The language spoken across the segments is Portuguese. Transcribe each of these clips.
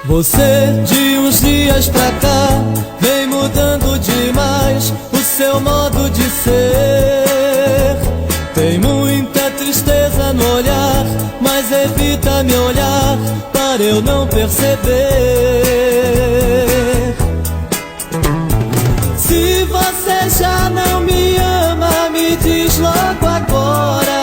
Você de uns dias pra cá vem mudando demais o seu modo de ser. Tem muita tristeza no olhar, mas evita me olhar para eu não perceber. Se você já não me ama, me diz logo agora.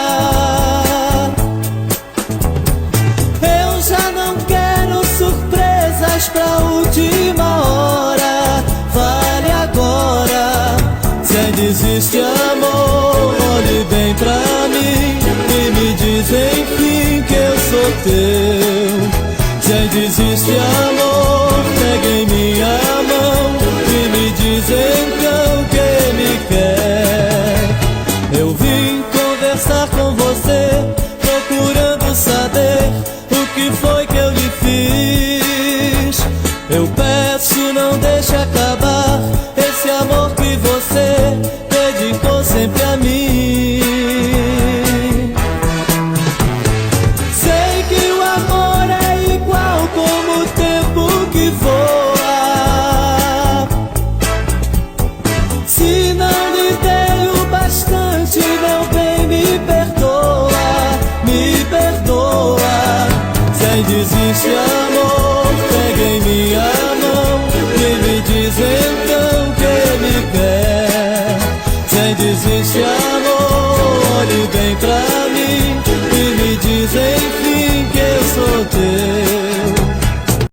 Eu já não quero surpresas pra última hora. Fale agora, se ainda existe amor, olhe bem pra mim e me diz enfim que eu sou teu. Se ainda existe amor, pegue em minha mão e me diz então que me quer. Eu vim conversar com você, procurando saber o que foi